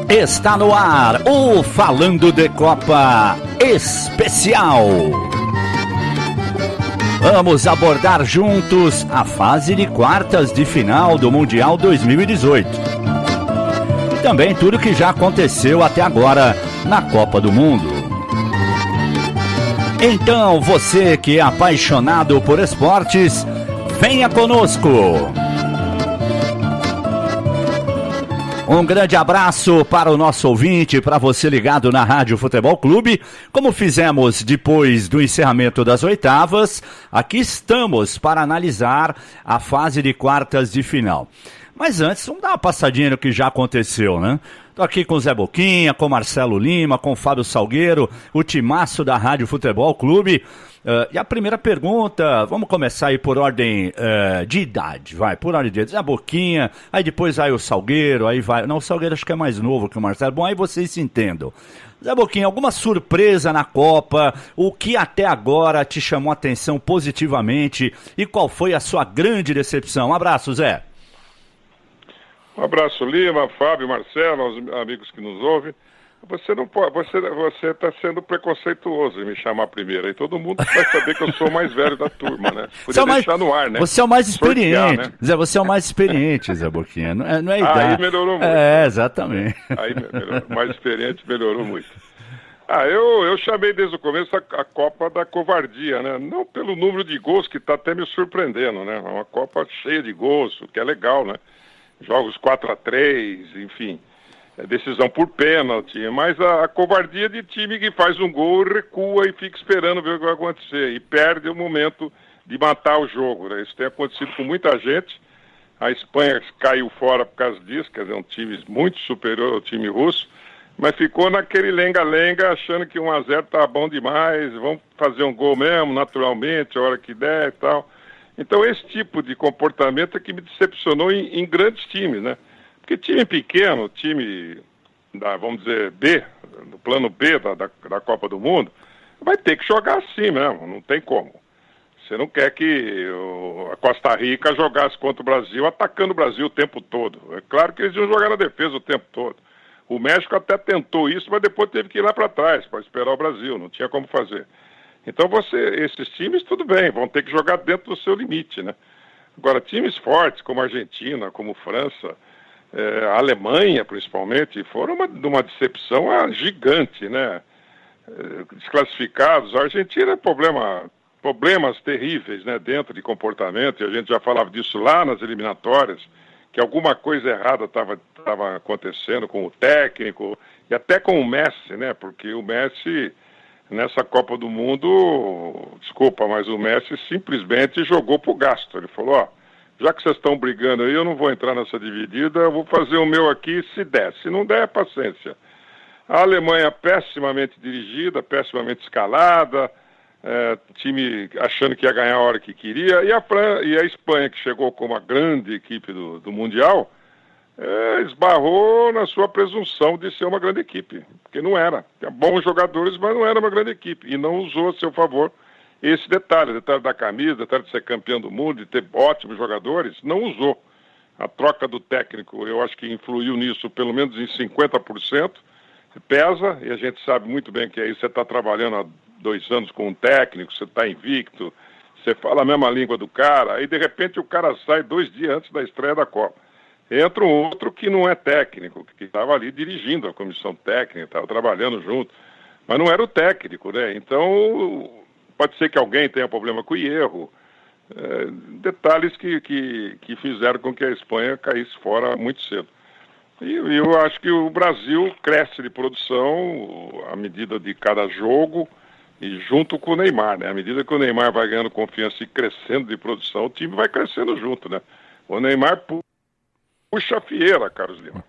Está no ar o Falando de Copa Especial. Vamos abordar juntos a fase de quartas de final do Mundial 2018. E também tudo que já aconteceu até agora na Copa do Mundo. Então, você que é apaixonado por esportes, venha conosco! Um grande abraço para o nosso ouvinte, para você ligado na Rádio Futebol Clube. Como fizemos depois do encerramento das oitavas, aqui estamos para analisar a fase de quartas de final. Mas antes, vamos dar uma passadinha no que já aconteceu, né? Estou aqui com o Zé Boquinha, com o Marcelo Lima, com o Fábio Salgueiro, o timaço da Rádio Futebol Clube. E a primeira pergunta, vamos começar aí por ordem de idade, por ordem de idade. Zé Boquinha, aí depois vai o Salgueiro, aí vai... Não, o Salgueiro acho que é mais novo que o Marcelo. Bom, aí vocês se entendam. Zé Boquinha, alguma surpresa na Copa? O que até agora te chamou a atenção positivamente? E qual foi a sua grande decepção? Um abraço, Zé. Um abraço, Lima, Fábio, Marcelo, aos amigos que nos ouvem. Você não pode, você está sendo preconceituoso em me chamar primeiro. Aí todo mundo vai saber que eu sou o mais velho da turma, né? Podia deixar no ar, né? Você é o mais experiente. Sortear, né? Zé, você é o mais experiente, Zé Boquinha. Não é idade. Aí melhorou muito. Exatamente. Aí melhorou. Mais experiente melhorou muito. Eu chamei desde o começo a Copa da covardia, né? Não pelo número de gols, que está até me surpreendendo, né? É uma Copa cheia de gols, o que é legal, né? Jogos 4-3, enfim, decisão por pênalti, mas a covardia de time que faz um gol, recua e fica esperando ver o que vai acontecer, e perde o momento de matar o jogo, né? Isso tem acontecido com muita gente. A Espanha caiu fora por causa disso, quer dizer, um time muito superior ao time russo, mas ficou naquele lenga-lenga, achando que 1-0 tá bom demais, vamos fazer um gol mesmo, naturalmente, a hora que der e tal. Então esse tipo de comportamento é que me decepcionou em grandes times, né? Porque time pequeno, time vamos dizer, B, no plano B da Copa do Mundo, vai ter que jogar assim mesmo, não tem como. Você não quer que a Costa Rica jogasse contra o Brasil, atacando o Brasil o tempo todo. É claro que eles iam jogar na defesa o tempo todo. O México até tentou isso, mas depois teve que ir lá para trás para esperar o Brasil, não tinha como fazer. Então esses times, tudo bem, vão ter que jogar dentro do seu limite, né? Agora, times fortes como a Argentina, como França, a Alemanha principalmente, foram uma decepção gigante, né? Desclassificados, a Argentina é problemas terríveis, né? Dentro de comportamento, e a gente já falava disso lá nas eliminatórias, que alguma coisa errada estava acontecendo com o técnico, e até com o Messi, né? Porque o Messi... Nessa Copa do Mundo, desculpa, mas o Messi simplesmente jogou pro gasto. Ele falou, já que vocês estão brigando aí, eu não vou entrar nessa dividida, eu vou fazer o meu aqui se der. Se não der, paciência. A Alemanha pessimamente dirigida, pessimamente escalada, time achando que ia ganhar a hora que queria, e a Espanha, que chegou como a grande equipe do Mundial, esbarrou na sua presunção de ser uma grande equipe, porque não era. Tinha bons jogadores, mas não era uma grande equipe, e não usou a seu favor esse detalhe, o detalhe da camisa, o detalhe de ser campeão do mundo, de ter ótimos jogadores, não usou. A troca do técnico, eu acho que influiu nisso pelo menos em 50%, pesa, e a gente sabe muito bem que aí você está trabalhando há 2 anos com um técnico, você está invicto, você fala a mesma língua do cara, aí de repente o cara sai 2 dias antes da estreia da Copa. Entra um outro que não é técnico, que estava ali dirigindo a comissão técnica, estava trabalhando junto, mas não era o técnico, né? Então, pode ser que alguém tenha problema com o erro, detalhes que fizeram com que a Espanha caísse fora muito cedo. E eu acho que o Brasil cresce de produção à medida de cada jogo e junto com o Neymar, né? À medida que o Neymar vai ganhando confiança e crescendo de produção, o time vai crescendo junto, né? O Neymar puxa a fieira, Carlos Lima.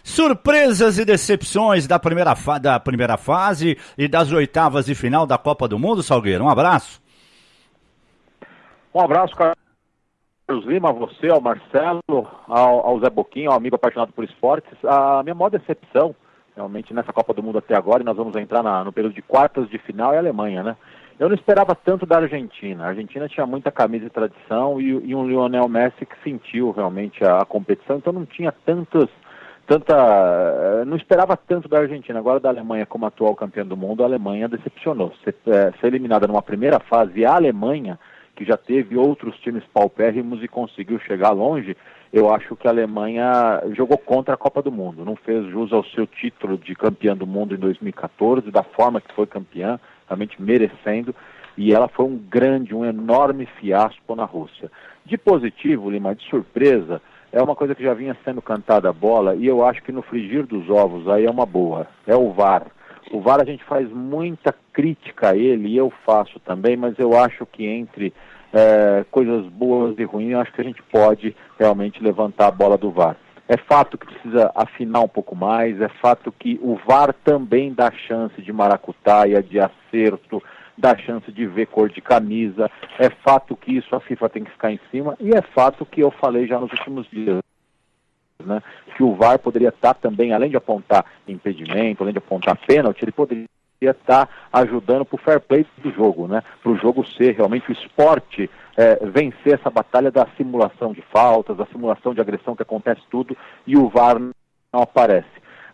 Surpresas e decepções da primeira fase e das oitavas de final da Copa do Mundo, Salgueiro. Um abraço. Um abraço, Carlos Lima, a você, ao Marcelo, ao Zé Boquinha, ao amigo apaixonado por esportes. A minha maior decepção, realmente, nessa Copa do Mundo até agora, e nós vamos entrar no período de quartas de final, é a Alemanha, né? Eu não esperava tanto da Argentina. A Argentina tinha muita camisa e tradição e um Lionel Messi que sentiu realmente a competição, então não tinha não esperava tanto da Argentina. Agora da Alemanha como atual campeã do mundo, a Alemanha decepcionou. Ser eliminada numa primeira fase, e a Alemanha, que já teve outros times paupérrimos e conseguiu chegar longe, eu acho que a Alemanha jogou contra a Copa do Mundo, não fez jus ao seu título de campeã do mundo em 2014, da forma que foi campeã, realmente merecendo, e ela foi um enorme fiasco na Rússia. De positivo, Lima, de surpresa, é uma coisa que já vinha sendo cantada a bola, e eu acho que no frigir dos ovos aí é uma boa, é o VAR. O VAR a gente faz muita crítica a ele, e eu faço também, mas eu acho que entre coisas boas e ruins, eu acho que a gente pode realmente levantar a bola do VAR. É fato que precisa afinar um pouco mais, é fato que o VAR também dá chance de maracutaia, de acerto, dá chance de ver cor de camisa, é fato que isso a FIFA tem que ficar em cima, e é fato que eu falei já nos últimos dias, né, que o VAR poderia estar também, além de apontar impedimento, além de apontar pênalti, ele poderia estar ajudando para o fair play do jogo, né, para o jogo ser realmente o esporte, vencer essa batalha da simulação de faltas, da simulação de agressão que acontece tudo, e o VAR não aparece.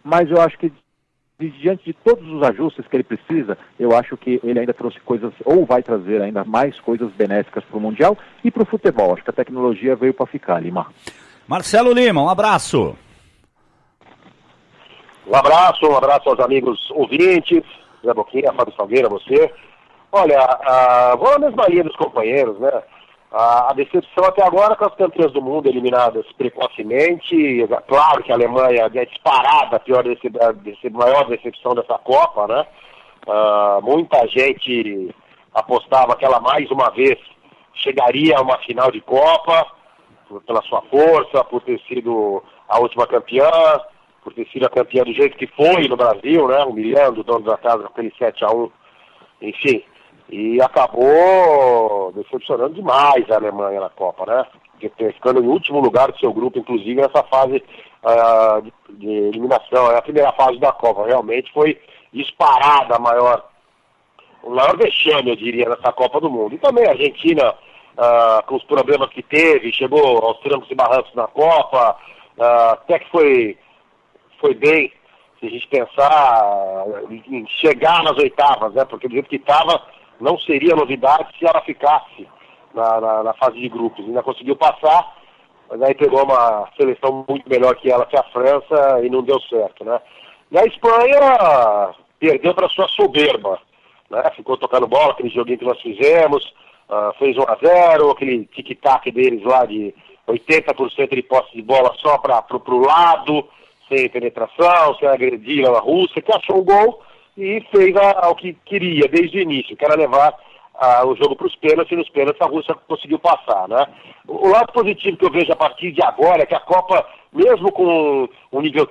Mas eu acho que diante de todos os ajustes que ele precisa, eu acho que ele ainda trouxe coisas, ou vai trazer ainda mais coisas benéficas para o Mundial e para o futebol. Acho que a tecnologia veio para ficar, Lima. Marcelo Lima, um abraço. Um abraço aos amigos ouvintes, Zé Boquinha, Fábio Salgueira, você. Olha, vou na mesma linha dos companheiros, né? A decepção até agora com as campeãs do mundo eliminadas precocemente. Claro que a Alemanha é disparada a maior decepção dessa Copa, né? Muita gente apostava que ela mais uma vez chegaria a uma final de Copa, pela sua força, por ter sido a última campeã, por ter sido a campeã do jeito que foi no Brasil, né? Humilhando o dono da casa com aquele 7-1, enfim. E acabou decepcionando demais a Alemanha na Copa, né? Ficando em último lugar do seu grupo, inclusive nessa fase de eliminação. A primeira fase da Copa realmente foi disparada o maior vexame, eu diria, nessa Copa do Mundo. E também a Argentina, com os problemas que teve, chegou aos trancos e barrancos na Copa, até que foi bem, se a gente pensar em chegar nas oitavas, né? Porque do jeito que estava, não seria novidade se ela ficasse na fase de grupos. Ainda conseguiu passar, mas aí pegou uma seleção muito melhor que ela, que a França, e não deu certo, né? E a Espanha perdeu para sua soberba, né? Ficou tocando bola, aquele joguinho que nós fizemos, fez 1-0, aquele tic-tac deles lá de 80% de posse de bola só para o lado, sem penetração, sem agredir a Rússia, que achou um gol e fez o que queria desde o início, que era levar o jogo para os pênaltis, e nos pênaltis a Rússia conseguiu passar, né? O lado positivo que eu vejo a partir de agora é que a Copa, mesmo com um nível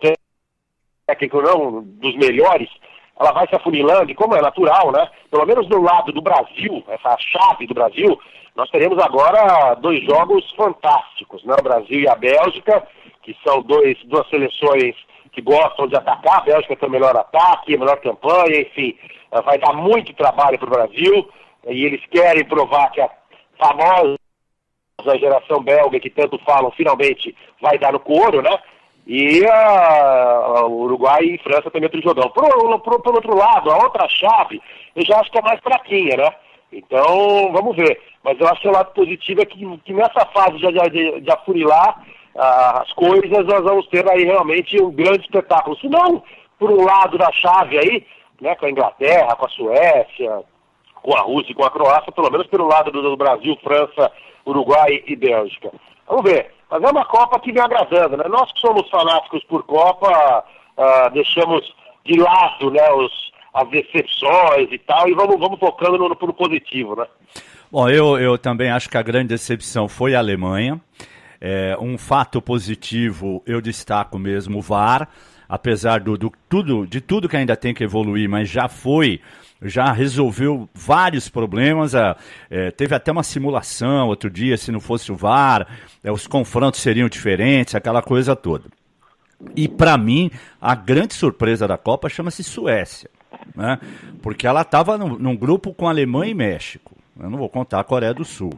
técnico não dos melhores, ela vai se afunilando, e como é natural, né? Pelo menos do lado do Brasil, essa chave do Brasil, nós teremos agora 2 jogos fantásticos, né? O Brasil e a Bélgica, que são duas seleções que gostam de atacar. A Bélgica tem o melhor ataque, a melhor campanha, enfim, vai dar muito trabalho para o Brasil, e eles querem provar que a famosa geração belga, que tanto falam, finalmente vai dar no couro, né? E o Uruguai e França também outro jogão. Por outro lado, a outra chave, eu já acho que é mais fraquinha, né? Então, vamos ver. Mas eu acho que o lado positivo é que nessa fase de afunilar as coisas, nós vamos ter aí realmente um grande espetáculo. Se não, por um lado da chave aí, né, com a Inglaterra, com a Suécia, com a Rússia e com a Croácia, pelo menos pelo lado do Brasil, França, Uruguai e Bélgica. Vamos ver. Mas é uma Copa que vem agradando, né? Nós que somos fanáticos por Copa, deixamos de lado, né, as decepções e tal, e vamos focando no positivo, né? Bom, eu também acho que a grande decepção foi a Alemanha. Um fato positivo, eu destaco mesmo o VAR, apesar de tudo que ainda tem que evoluir, mas já resolveu vários problemas. Teve até uma simulação outro dia, se não fosse o VAR, os confrontos seriam diferentes, aquela coisa toda. E para mim, a grande surpresa da Copa chama-se Suécia, né? Porque ela estava num grupo com Alemanha e México. Eu não vou contar a Coreia do Sul.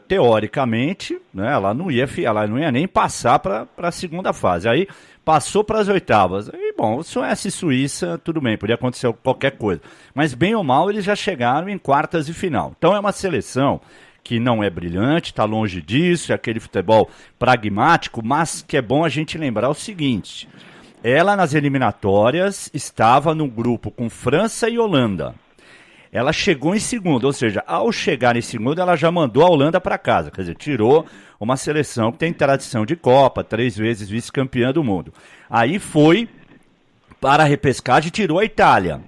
Teoricamente, né, ela não ia nem passar para a segunda fase. Aí passou para as oitavas. E, bom, Suécia e Suíça, tudo bem, podia acontecer qualquer coisa. Mas, bem ou mal, eles já chegaram em quartas de final. Então, é uma seleção que não é brilhante, está longe disso, é aquele futebol pragmático, mas que é bom a gente lembrar o seguinte: ela, nas eliminatórias, estava num grupo com França e Holanda. Ela chegou em segundo, ou seja, ao chegar em segundo, ela já mandou a Holanda para casa. Quer dizer, tirou uma seleção que tem tradição de Copa, 3 vezes vice-campeã do mundo. Aí foi para a repescagem e tirou a Itália.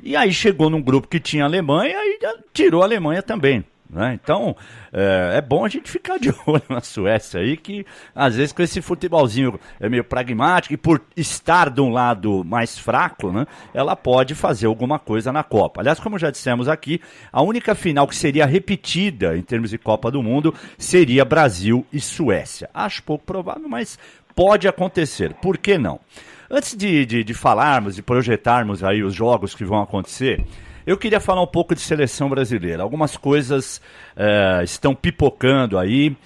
E aí chegou num grupo que tinha a Alemanha e tirou a Alemanha também. Né? Então, é bom a gente ficar de olho na Suécia aí, que às vezes com esse futebolzinho é meio pragmático, e por estar de um lado mais fraco, né, ela pode fazer alguma coisa na Copa. Aliás, como já dissemos aqui, a única final que seria repetida em termos de Copa do Mundo seria Brasil e Suécia. Acho pouco provável, mas pode acontecer. Por que não? Antes de falarmos, de projetarmos aí os jogos que vão acontecer, eu queria falar um pouco de seleção brasileira. Algumas coisas estão pipocando aí.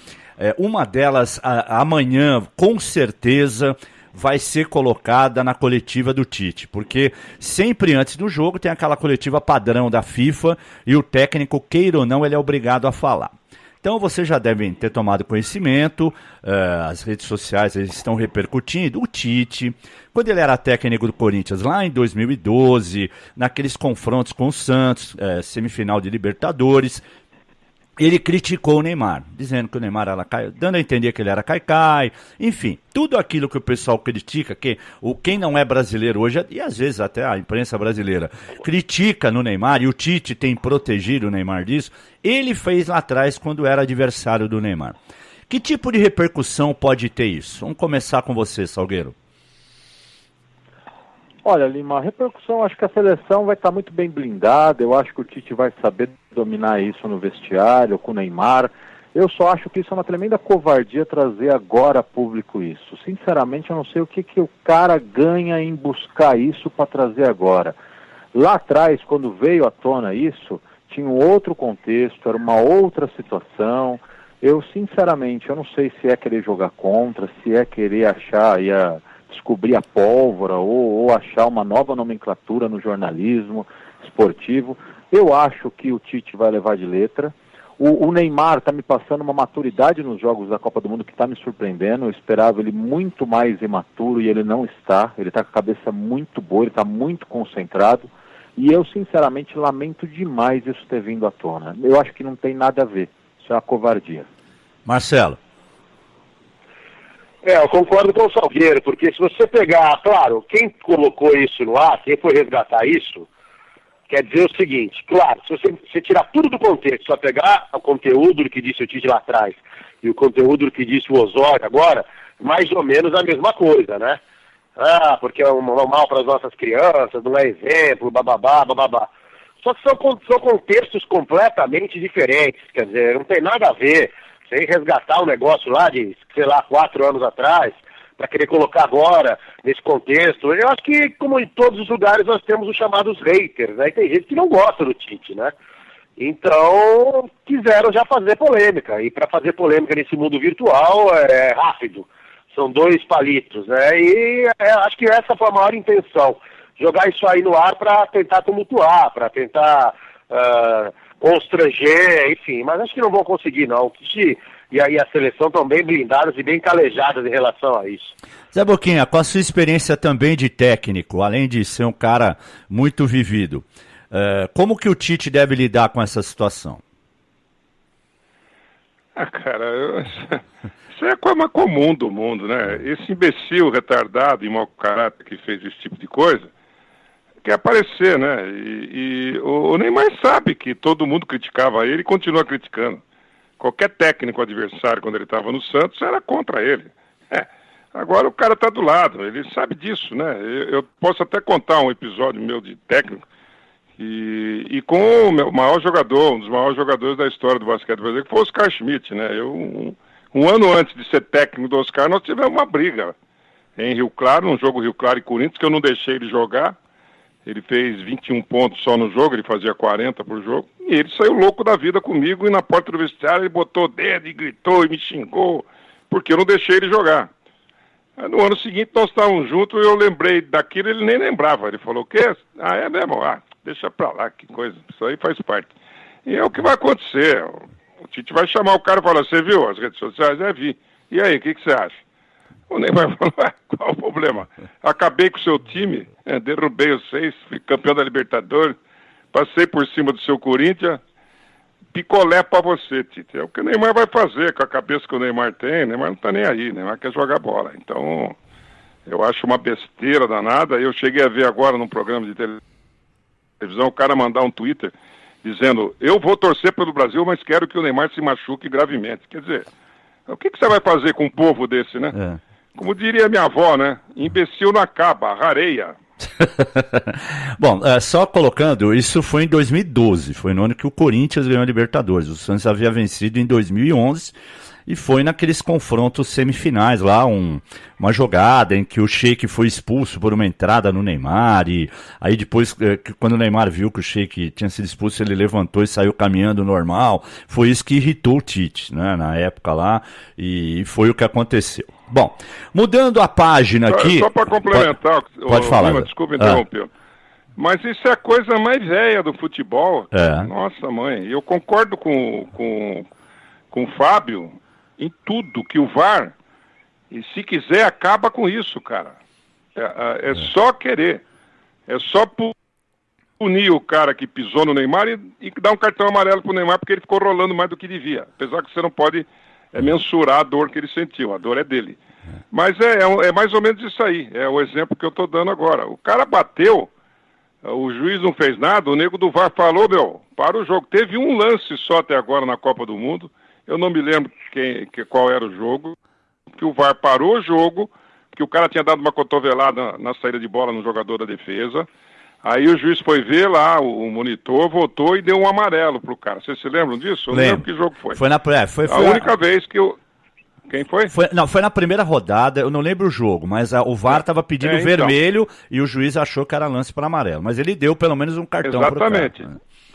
Uma delas, amanhã, com certeza, vai ser colocada na coletiva do Tite. Porque sempre antes do jogo tem aquela coletiva padrão da FIFA e o técnico, queira ou não, ele é obrigado a falar. Então vocês já devem ter tomado conhecimento, as redes sociais eles estão repercutindo, o Tite, quando ele era técnico do Corinthians lá em 2012, naqueles confrontos com o Santos, semifinal de Libertadores, ele criticou o Neymar, dizendo que o Neymar era dando a entender que ele era caicai, enfim, tudo aquilo que o pessoal critica, que quem não é brasileiro hoje, e às vezes até a imprensa brasileira, critica no Neymar, e o Tite tem protegido o Neymar disso, ele fez lá atrás quando era adversário do Neymar. Que tipo de repercussão pode ter isso? Vamos começar com você, Salgueiro. Olha, Lima, a repercussão, acho que a seleção vai estar muito bem blindada, eu acho que o Tite vai saber dominar isso no vestiário, com o Neymar. Eu só acho que isso é uma tremenda covardia trazer agora a público isso. Sinceramente, eu não sei o que o cara ganha em buscar isso para trazer agora. Lá atrás, quando veio à tona isso, tinha um outro contexto, era uma outra situação. Eu, sinceramente, eu não sei se é querer jogar contra, se é querer achar, descobrir a pólvora ou achar uma nova nomenclatura no jornalismo esportivo. Eu acho que o Tite vai levar de letra. O Neymar está me passando uma maturidade nos jogos da Copa do Mundo que está me surpreendendo. Eu esperava ele muito mais imaturo e ele não está. Ele está com a cabeça muito boa, ele está muito concentrado. E eu, sinceramente, lamento demais isso ter vindo à tona. Eu acho que não tem nada a ver. Isso é uma covardia. Marcelo. Eu concordo com o Salgueiro, porque se você pegar, claro, quem colocou isso no ar, quem foi resgatar isso, quer dizer o seguinte, claro, se você tirar tudo do contexto, só pegar o conteúdo do que disse o Tite lá atrás e o conteúdo do que disse o Osório agora, mais ou menos a mesma coisa, né? Porque é um mal para as nossas crianças, não é exemplo, bababá. Só que são contextos completamente diferentes, quer dizer, não tem nada a ver. Sem resgatar um negócio lá de, 4 anos atrás, para querer colocar agora, nesse contexto. Eu acho que, como em todos os lugares, nós temos os chamados haters, né? E tem gente que não gosta do Tite, né? Então, quiseram já fazer polêmica. E para fazer polêmica nesse mundo virtual é rápido. São 2 palitos, né? E acho que essa foi a maior intenção. Jogar isso aí no ar para tentar tumultuar, para tentar constranger, enfim, mas acho que não vão conseguir não. E aí a seleção estão bem blindadas e bem calejadas em relação a isso. Zé Boquinha, com a sua experiência também de técnico, além de ser um cara muito vivido, como que o Tite deve lidar com essa situação? Cara, isso é coisa comum do mundo, né? Esse imbecil retardado e mau caráter que fez esse tipo de coisa quer aparecer, né? E o Neymar sabe que todo mundo criticava ele e continua criticando. Qualquer técnico adversário, quando ele estava no Santos, era contra ele. Agora o cara está do lado, ele sabe disso, né? Eu posso até contar um episódio meu de técnico e com o meu maior jogador, um dos maiores jogadores da história do basquete brasileiro, que foi o Oscar Schmidt, né? Um ano antes de ser técnico do Oscar, nós tivemos uma briga em Rio Claro, num jogo Rio Claro e Corinthians, que eu não deixei ele jogar. Ele fez 21 pontos só no jogo, ele fazia 40 por jogo, e ele saiu louco da vida comigo, e na porta do vestiário ele botou o dedo e gritou e me xingou, porque eu não deixei ele jogar. Aí, no ano seguinte nós estávamos juntos, e eu lembrei daquilo, ele nem lembrava. Ele falou: o quê? Ah, é mesmo? Ah, deixa pra lá, que coisa, isso aí faz parte. E é o que vai acontecer. O Tite vai chamar o cara e falar: você viu as redes sociais? Vi. E aí, o que você acha? O Neymar falou: qual o problema? Acabei com o seu time, derrubei os 6, fui campeão da Libertadores, passei por cima do seu Corinthians, picolé pra você, Tite. É o que o Neymar vai fazer com a cabeça que o Neymar tem. O Neymar não tá nem aí, o Neymar quer jogar bola. Então, eu acho uma besteira danada. Eu cheguei a ver agora num programa de televisão o cara mandar um Twitter dizendo: eu vou torcer pelo Brasil, mas quero que o Neymar se machuque gravemente. Quer dizer, o que você vai fazer com um povo desse, né? Como diria minha avó, né? Imbecil não acaba, rareia. Bom, só colocando, isso foi em 2012, foi no ano que o Corinthians ganhou a Libertadores. O Santos havia vencido em 2011 e foi naqueles confrontos semifinais lá, uma jogada em que o Sheik foi expulso por uma entrada no Neymar, e aí depois, quando o Neymar viu que o Sheik tinha sido expulso, ele levantou e saiu caminhando normal. Foi isso que irritou o Tite, né, na época lá, e foi o que aconteceu. Bom, mudando a página aqui... Só para complementar, pode falar. Lima, desculpa interromper. Mas isso é a coisa mais velha do futebol. Nossa, mãe, eu concordo com o Fábio em tudo, que o VAR, e se quiser, acaba com isso, cara. É só querer. É só punir o cara que pisou no Neymar e dar um cartão amarelo pro Neymar, porque ele ficou rolando mais do que devia. Apesar que você não pode mensurar a dor que ele sentiu, a dor é dele. Mas é mais ou menos isso aí, é o exemplo que eu tô dando agora. O cara bateu, o juiz não fez nada, o nego do VAR falou: para o jogo. Teve um lance só até agora na Copa do Mundo, eu não me lembro qual era o jogo, que o VAR parou o jogo, que o cara tinha dado uma cotovelada na saída de bola no jogador da defesa. Aí o juiz foi ver lá, o monitor voltou e deu um amarelo pro cara. Vocês se lembram disso? Eu não lembro que jogo foi. Foi a única vez que eu... Quem foi? Foi na primeira rodada, eu não lembro o jogo, mas o VAR estava pedindo vermelho e o juiz achou que era lance para amarelo. Mas ele deu pelo menos um cartão pro cara. Exatamente.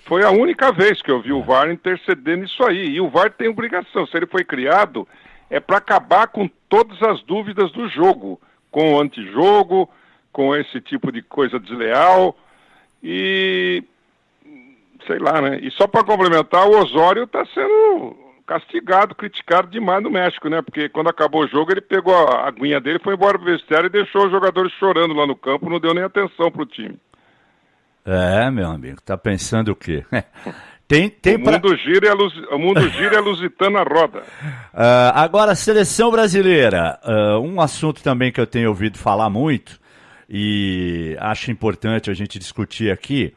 Foi a única vez que eu vi o VAR interceder nisso aí. E o VAR tem obrigação. Se ele foi criado, é para acabar com todas as dúvidas do jogo. Com o antijogo, com esse tipo de coisa desleal. E... sei lá, né? E só para complementar, o Osório está sendo castigado, criticado demais no México, né? Porque quando acabou o jogo, ele pegou a aguinha dele, foi embora pro vestiário e deixou os jogadores chorando lá no campo, não deu nem atenção pro time. Meu amigo, tá pensando o quê? O mundo gira e a Lusitana roda. Agora, seleção brasileira. Um assunto também que eu tenho ouvido falar muito e acho importante a gente discutir aqui,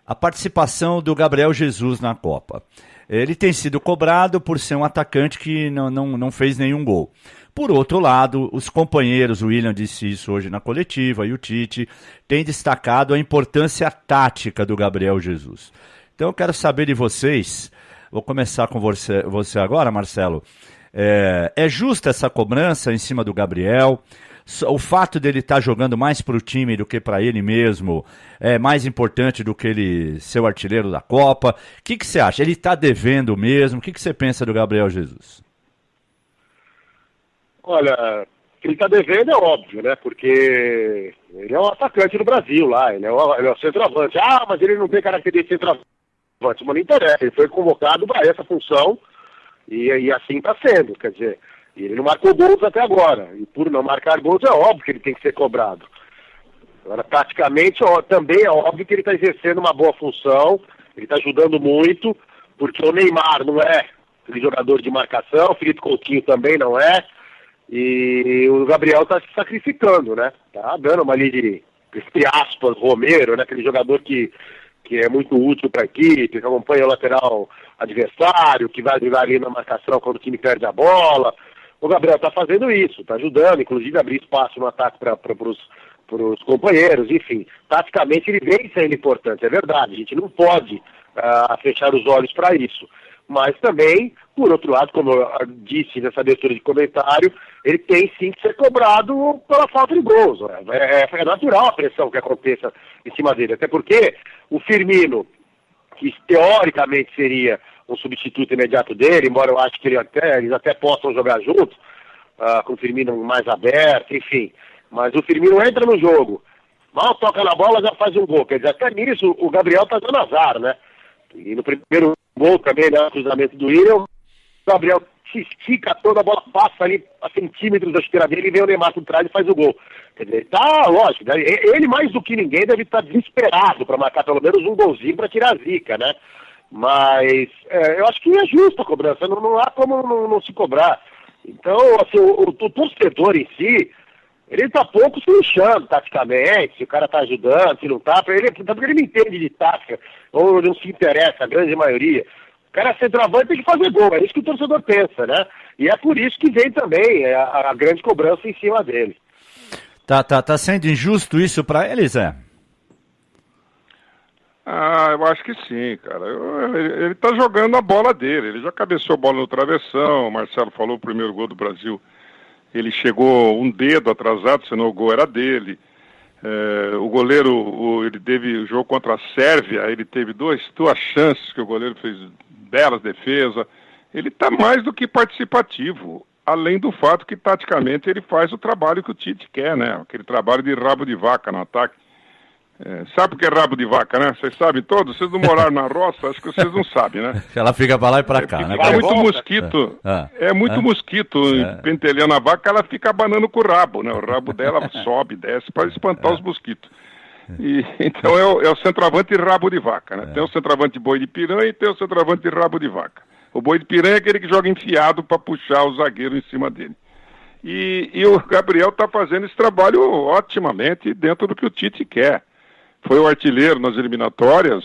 a participação do Gabriel Jesus na Copa. Ele tem sido cobrado por ser um atacante que não fez nenhum gol. Por outro lado, os companheiros, o William disse isso hoje na coletiva, e o Tite, têm destacado a importância tática do Gabriel Jesus. Então eu quero saber de vocês, vou começar com você agora, Marcelo. É justa essa cobrança em cima do Gabriel? O fato dele estar jogando mais para o time do que para ele mesmo é mais importante do que ele ser o artilheiro da Copa? O que você acha? Ele está devendo mesmo? O que você pensa do Gabriel Jesus? Olha, que ele está devendo é óbvio, né? Porque ele é um atacante do Brasil lá, ele é o centroavante. Ah, mas ele não tem característica de centroavante. Mas não interessa, ele foi convocado para essa função e assim está sendo, quer dizer... E ele não marcou gols até agora. E por não marcar gols é óbvio que ele tem que ser cobrado. Agora, taticamente, também é óbvio que ele está exercendo uma boa função. Ele está ajudando muito, porque o Neymar não é aquele jogador de marcação, o Felipe Coutinho também não é. E o Gabriel está se sacrificando, né? Tá dando uma ali de, entre aspas, Romero, né? Aquele jogador que é muito útil para a equipe, que acompanha o lateral adversário, que vai ajudar ali na marcação quando o time perde a bola. O Gabriel está fazendo isso, está ajudando, inclusive a abrir espaço no ataque para os companheiros, enfim. Taticamente ele vem sendo importante, é verdade, a gente não pode fechar os olhos para isso. Mas também, por outro lado, como eu disse nessa abertura de comentário, ele tem sim que ser cobrado pela falta de gols. É natural a pressão que aconteça em cima dele, até porque o Firmino, que teoricamente seria um substituto imediato dele, embora eu acho que eles até possam jogar juntos, com o Firmino mais aberto, enfim. Mas o Firmino entra no jogo, mal toca na bola, já faz um gol. Quer dizer, até nisso o Gabriel tá dando azar, né? E no primeiro gol também, né, o cruzamento do Willian, o Gabriel se estica toda, a bola passa ali a centímetros da chuteira dele e vem o Neymar por trás e faz o gol. Quer dizer, tá, lógico, ele mais do que ninguém deve estar desesperado para marcar pelo menos um golzinho para tirar a zica, né? Mas eu acho que é justa a cobrança, não há como não se cobrar. Então, assim, o torcedor em si, ele tá pouco se lixando taticamente, se o cara tá ajudando, se não tá, porque ele não entende de tática, ou não se interessa, a grande maioria. O cara centroavante tem que fazer gol, é isso que o torcedor pensa, né? E é por isso que vem também a grande cobrança em cima dele. Tá sendo injusto isso pra ele, Zé? Eu acho que sim, cara. Ele tá jogando a bola dele, ele já cabeceou a bola no travessão, o Marcelo falou o primeiro gol do Brasil. Ele chegou um dedo atrasado, senão o gol era dele. O goleiro, ele teve o jogo contra a Sérvia, ele teve duas chances que o goleiro fez belas defesas. Ele está mais do que participativo, além do fato que taticamente ele faz o trabalho que o Tite quer, né? Aquele trabalho de rabo de vaca no ataque. Sabe o que é rabo de vaca, né? Vocês sabem todos? Vocês não moraram na roça, acho que vocês não sabem, né? Ela fica pra lá e pra cá, né? É muito mosquito, mosquito pentelhando a vaca, ela fica abanando com o rabo, né? O rabo dela sobe, desce para espantar os mosquitos. Então é o centroavante rabo de vaca, né? Tem o centroavante boi de piranha e tem o centroavante rabo de vaca. O boi de piranha é aquele que joga enfiado para puxar o zagueiro em cima dele. E o Gabriel está fazendo esse trabalho otimamente dentro do que o Tite quer. Foi o artilheiro nas eliminatórias,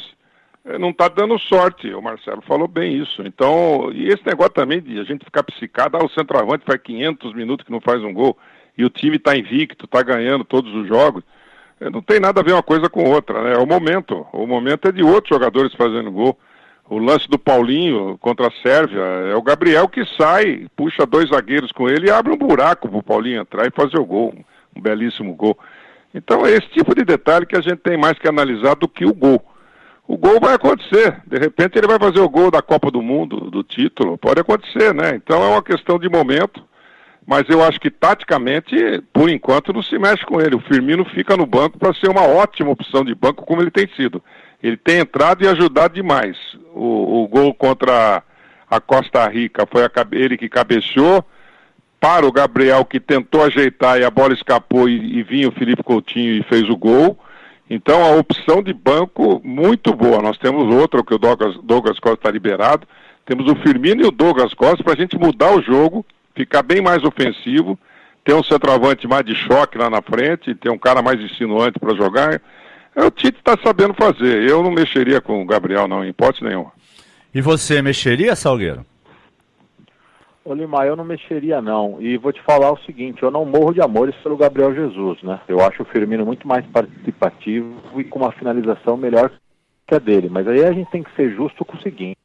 não está dando sorte, o Marcelo falou bem isso. Então, e esse negócio também de a gente ficar psicado, o centroavante faz 500 minutos que não faz um gol, e o time está invicto, está ganhando todos os jogos, não tem nada a ver uma coisa com outra, né? O momento é de outros jogadores fazendo gol. O lance do Paulinho contra a Sérvia, é o Gabriel que sai, puxa dois zagueiros com ele e abre um buraco para o Paulinho entrar e fazer o gol, um belíssimo gol. Então é esse tipo de detalhe que a gente tem mais que analisar do que o gol. O gol vai acontecer, de repente ele vai fazer o gol da Copa do Mundo, do título, pode acontecer, né? Então é uma questão de momento, mas eu acho que taticamente, por enquanto, não se mexe com ele. O Firmino fica no banco para ser uma ótima opção de banco, como ele tem sido. Ele tem entrado e ajudado demais. O gol contra a Costa Rica foi ele que cabeceou, para o Gabriel, que tentou ajeitar e a bola escapou e vinha o Felipe Coutinho e fez o gol. Então a opção de banco muito boa. Nós temos outra, que o Douglas Costa está liberado. Temos o Firmino e o Douglas Costa para a gente mudar o jogo, ficar bem mais ofensivo, ter um centroavante mais de choque lá na frente, ter um cara mais insinuante para jogar. O Tite está sabendo fazer. Eu não mexeria com o Gabriel, não, em hipótese nenhuma. E você mexeria, Salgueiro? Ô Lima, eu não mexeria não, e vou te falar o seguinte, eu não morro de amores pelo Gabriel Jesus, né? Eu acho o Firmino muito mais participativo e com uma finalização melhor que a dele, mas aí a gente tem que ser justo com o seguinte,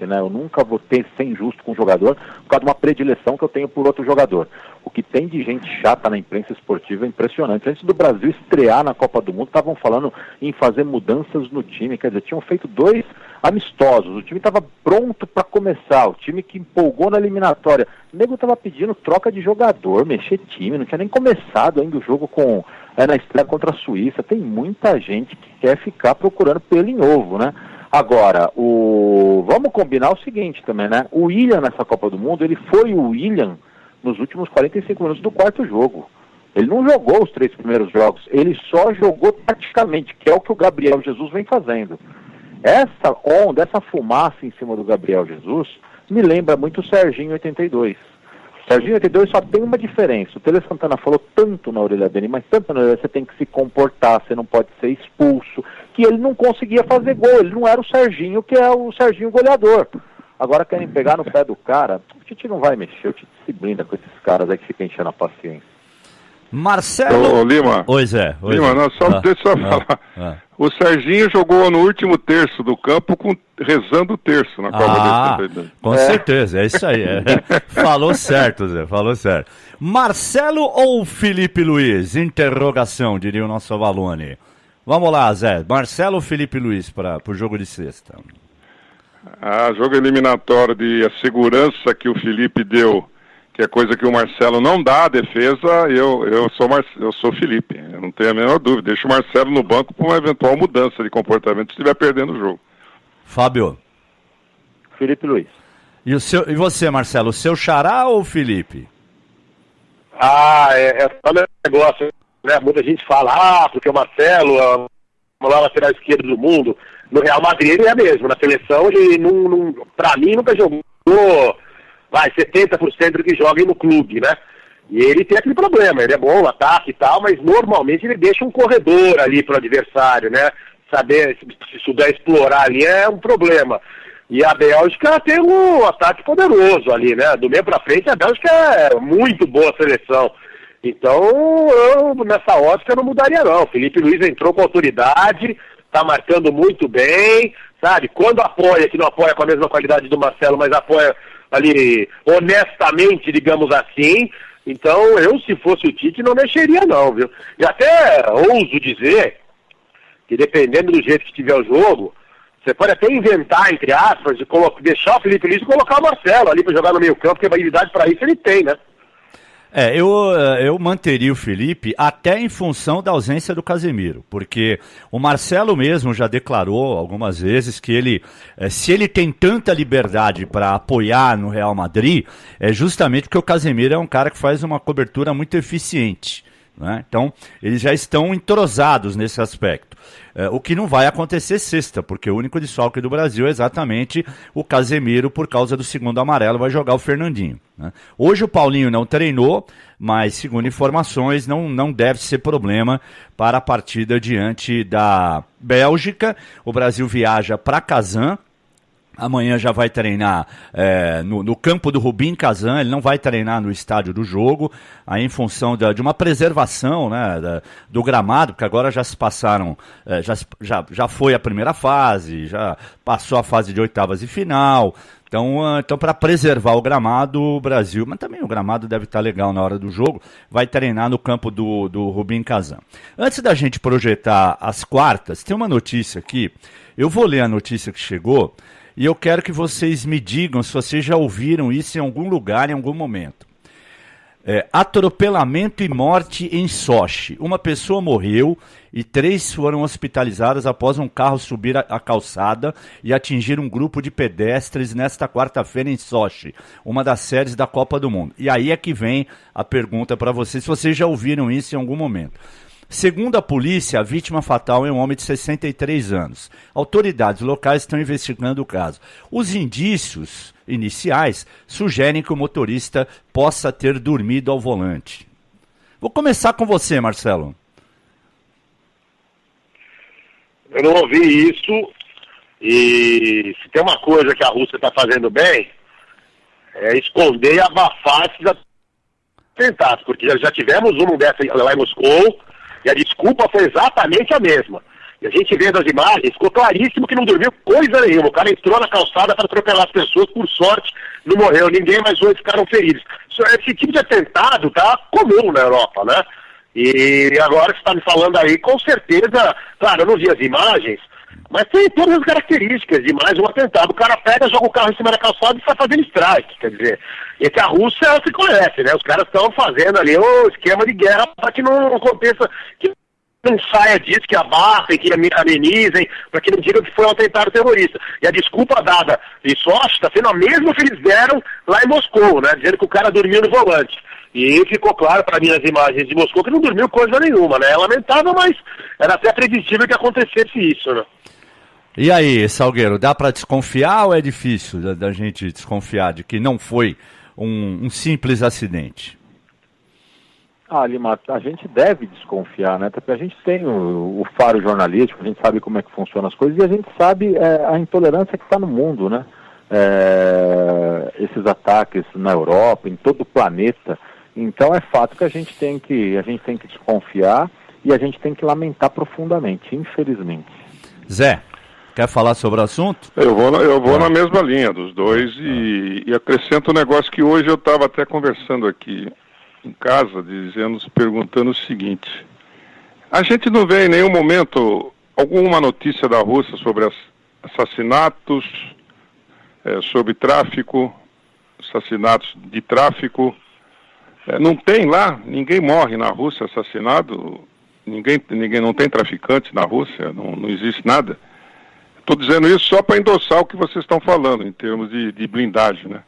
né? Eu nunca vou ser injusto com um jogador por causa de uma predileção que eu tenho por outro jogador. O que tem de gente chata na imprensa esportiva é impressionante. Antes do Brasil estrear na Copa do Mundo, estavam falando em fazer mudanças no time, quer dizer, tinham feito 2 amistosos, o time estava pronto para começar, o time que empolgou na eliminatória. O nego estava pedindo troca de jogador, mexer time, não tinha nem começado ainda o jogo na estreia contra a Suíça. Tem muita gente que quer ficar procurando pelo em ovo, né? Agora, vamos combinar o seguinte também, né? O Willian nessa Copa do Mundo, ele foi o Willian nos últimos 45 minutos do quarto jogo. Ele não jogou os 3 primeiros jogos, ele só jogou taticamente, que é o que o Gabriel Jesus vem fazendo. Essa onda, essa fumaça em cima do Gabriel Jesus, me lembra muito o Serginho 82. O Serginho 82 só tem uma diferença. O Tele Santana falou tanto na orelha dele, mas tanto na orelha, você tem que se comportar, você não pode ser expulso, que ele não conseguia fazer gol, ele não era o Serginho, que é o Serginho goleador. Agora querem pegar no pé do cara, o Tite não vai mexer, o Tite se blinda com esses caras aí que ficam enchendo a paciência. Marcelo... Ô Lima. Oi, Zé. Lima, não, deixa eu falar. O Serginho jogou no último terço do campo rezando o terço na Copa de 82. Com certeza, é isso aí. Falou certo, Zé, falou certo. Marcelo ou Felipe Luiz? Interrogação, diria o nosso Avalone. Vamos lá, Zé. Marcelo ou Felipe Luiz para o jogo de sexta? Jogo eliminatório de a segurança que o Felipe deu, que é coisa que o Marcelo não dá à defesa, eu sou Felipe, eu não tenho a menor dúvida. Deixa o Marcelo no banco para uma eventual mudança de comportamento se estiver perdendo o jogo. Fábio? Felipe Luiz. E você, Marcelo, o seu xará ou o Felipe? É um negócio, né? Muita gente fala, porque o Marcelo é o maior lateral esquerdo do mundo. No Real Madrid ele é mesmo, na seleção ele pra mim nunca jogou 70% do que joga no clube, né? E ele tem aquele problema, ele é bom no ataque e tal, mas normalmente ele deixa um corredor ali pro adversário, né? Saber, se souber explorar ali é um problema. E a Bélgica tem um ataque poderoso ali, né? Do meio pra frente a Bélgica é muito boa seleção. Então, eu nessa ótica não mudaria não. Felipe Luiz entrou com autoridade, tá marcando muito bem, sabe? Quando apoia, que não apoia com a mesma qualidade do Marcelo, mas apoia ali honestamente, digamos assim. Então, eu, se fosse o Tite, não mexeria não, viu? E até ouso dizer que dependendo do jeito que tiver o jogo, você pode até inventar, entre aspas, de deixar o Felipe Luiz e colocar o Marcelo ali para jogar no meio campo, porque habilidade para isso ele tem, né? Eu manteria o Felipe até em função da ausência do Casemiro, porque o Marcelo mesmo já declarou algumas vezes que ele, se ele tem tanta liberdade para apoiar no Real Madrid, é justamente porque o Casemiro é um cara que faz uma cobertura muito eficiente, né? Então, eles já estão entrosados nesse aspecto. O que não vai acontecer sexta, porque o único desfalque do Brasil é exatamente o Casemiro, por causa do segundo amarelo, vai jogar o Fernandinho, né? Hoje o Paulinho não treinou, mas segundo informações não deve ser problema para a partida diante da Bélgica. O Brasil viaja para Kazan. Amanhã já vai treinar no campo do Rubin Kazan, ele não vai treinar no estádio do jogo, aí em função de uma preservação, né, do gramado, porque agora já se passaram, já foi a primeira fase, já passou a fase de oitavas e final. Então para preservar o gramado, o Brasil, mas também o gramado deve estar legal na hora do jogo, vai treinar no campo do Rubin Kazan. Antes da gente projetar as quartas, tem uma notícia aqui, eu vou ler a notícia que chegou, e eu quero que vocês me digam se vocês já ouviram isso em algum lugar, em algum momento. Atropelamento e morte em Sochi. Uma pessoa morreu e 3 foram hospitalizadas após um carro subir a calçada e atingir um grupo de pedestres nesta quarta-feira em Sochi, uma das sedes da Copa do Mundo. E aí é que vem a pergunta para vocês, se vocês já ouviram isso em algum momento. Segundo a polícia, a vítima fatal é um homem de 63 anos. Autoridades locais estão investigando o caso. Os indícios iniciais sugerem que o motorista possa ter dormido ao volante. Vou começar com você, Marcelo. Eu não ouvi isso, e se tem uma coisa que a Rússia está fazendo bem, é esconder e abafar esses atentados, porque já tivemos um dessa lá em Moscou, e a desculpa foi exatamente a mesma. E a gente vendo as imagens, ficou claríssimo que não dormiu coisa nenhuma. O cara entrou na calçada para atropelar as pessoas, por sorte não morreu ninguém, mas 8 ficaram feridos. Esse tipo de atentado tá comum na Europa, né? E agora que você está me falando aí, com certeza, claro, eu não vi as imagens, mas tem todas as características de mais um atentado. O cara pega, joga o carro em cima da calçada e sai fazendo strike, quer dizer. E que a Rússia se conhece, né? Os caras estão fazendo ali o esquema de guerra para que não aconteça, que não saia disso, que abafem, que amenizem, para que não digam que foi um atentado terrorista. E a desculpa dada em Sochi está sendo a mesma que eles deram lá em Moscou, né? Dizendo que o cara dormiu no volante. E ficou claro para mim nas imagens de Moscou que não dormiu coisa nenhuma, né? É lamentável, mas era até previsível que acontecesse isso, né? E aí, Salgueiro, dá para desconfiar ou é difícil da gente desconfiar de que não foi um simples acidente? Lima, a gente deve desconfiar, né? Porque a gente tem o faro jornalístico, a gente sabe como é que funcionam as coisas e a gente sabe a intolerância que está no mundo, né? Esses ataques na Europa, em todo o planeta. Então é fato que a gente tem que desconfiar e a gente tem que lamentar profundamente, infelizmente. Zé, quer falar sobre o assunto? Eu vou na mesma linha dos dois e acrescento um negócio que hoje eu estava até conversando aqui em casa, perguntando o seguinte: a gente não vê em nenhum momento alguma notícia da Rússia sobre assassinatos, sobre tráfico, assassinatos de tráfico. Não tem lá, ninguém morre na Rússia assassinado, ninguém não tem traficante na Rússia, não existe nada. Estou dizendo isso só para endossar o que vocês estão falando em termos de blindagem, né?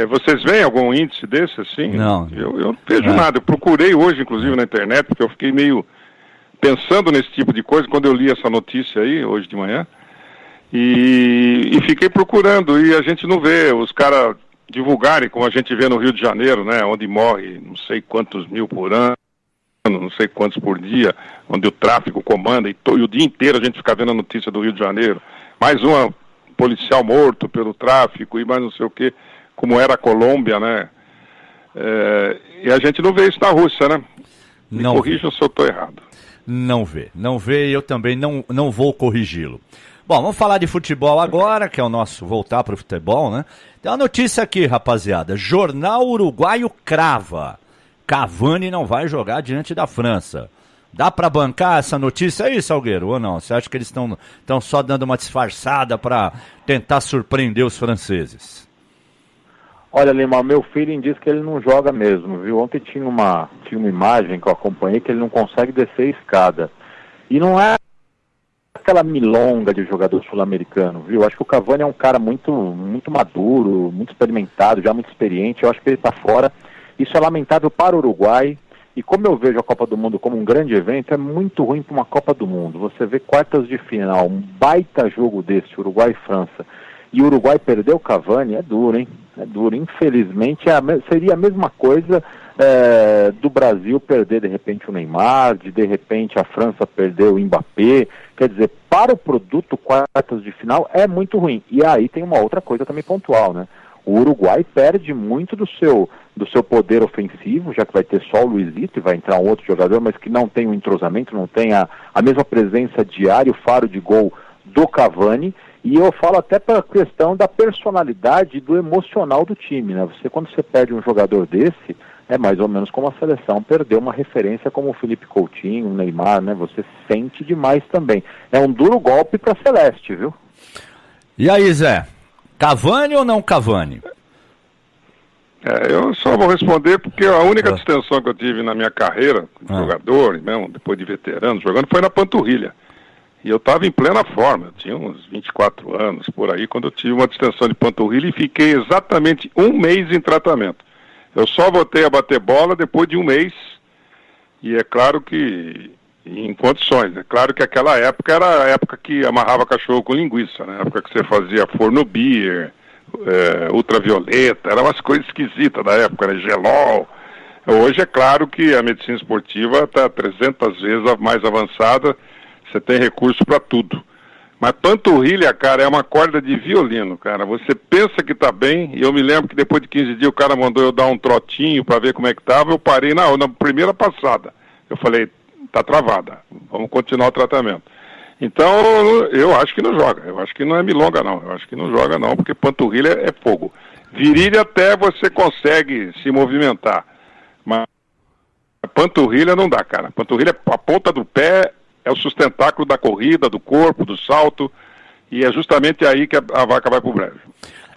Vocês veem algum índice desse assim? Não. Eu não vejo nada. Eu procurei hoje, inclusive, na internet, porque eu fiquei meio pensando nesse tipo de coisa quando eu li essa notícia aí, hoje de manhã, e fiquei procurando, e a gente não vê os caras divulgarem, como a gente vê no Rio de Janeiro, né, onde morre não sei quantos mil por ano, não sei quantos por dia, onde o tráfico comanda, e o dia inteiro a gente fica vendo a notícia do Rio de Janeiro, mais um policial morto pelo tráfico, e mais não sei o que, como era a Colômbia, né, e a gente não vê isso na Rússia, né? Me corrijam se eu estou errado. Não vê, e eu também não vou corrigi-lo. Bom, vamos falar de futebol agora, que é o nosso voltar para o futebol, né? Tem uma notícia aqui, rapaziada. Jornal Uruguaio crava: Cavani não vai jogar diante da França. Dá para bancar essa notícia aí, Salgueiro, ou não? Você acha que eles estão só dando uma disfarçada para tentar surpreender os franceses? Olha, Lima, meu feeling diz que ele não joga mesmo, viu? Ontem tinha uma imagem que eu acompanhei que ele não consegue descer a escada. E não é aquela milonga de jogador sul-americano, viu? Acho que o Cavani é um cara muito maduro, muito experimentado, já muito experiente. Eu acho que ele está fora. Isso é lamentável para o Uruguai. E como eu vejo a Copa do Mundo como um grande evento, é muito ruim para uma Copa do Mundo. Você vê quartas de final, um baita jogo desse, Uruguai e França, e o Uruguai perdeu o Cavani, é duro, hein? É duro. Infelizmente, seria a mesma coisa do Brasil perder, de repente, o Neymar, de repente, a França perder o Mbappé. Quer dizer, para o produto quartas de final é muito ruim. E aí tem uma outra coisa também pontual, né? O Uruguai perde muito do seu poder ofensivo, já que vai ter só o Luizito e vai entrar um outro jogador, mas que não tem o entrosamento, não tem a mesma presença diária, o faro de gol do Cavani. E eu falo até pela questão da personalidade e do emocional do time, né? Quando você perde um jogador desse, é mais ou menos como a seleção perdeu uma referência como o Felipe Coutinho, o Neymar, né? Você sente demais também. É um duro golpe para a Celeste, viu? E aí, Zé? Cavani ou não Cavani? Eu só vou responder porque a única distensão que eu tive na minha carreira de jogador, mesmo depois de veterano, jogando, foi na panturrilha. E eu estava em plena forma, eu tinha uns 24 anos por aí, quando eu tive uma distensão de panturrilha e fiquei exatamente um mês em tratamento. Eu só voltei a bater bola depois de um mês, e é claro que em condições. É claro que aquela época era a época que amarrava cachorro com linguiça, né? A época que você fazia forno beer, ultravioleta, eram umas coisas esquisitas da época, né? Gelol. Hoje é claro que a medicina esportiva está 300 vezes mais avançada, você tem recurso para tudo. Mas panturrilha, cara, é uma corda de violino, cara. Você pensa que tá bem, e eu me lembro que depois de 15 dias o cara mandou eu dar um trotinho para ver como é que tava, eu parei na primeira passada. Eu falei, tá travada, vamos continuar o tratamento. Então, eu acho que não joga, eu acho que não é milonga não, eu acho que não joga não, porque panturrilha é fogo. Virilha até você consegue se movimentar, mas panturrilha não dá, cara. Panturrilha, a ponta do pé é o sustentáculo da corrida, do corpo, do salto, e é justamente aí que a vaca vai pro brejo.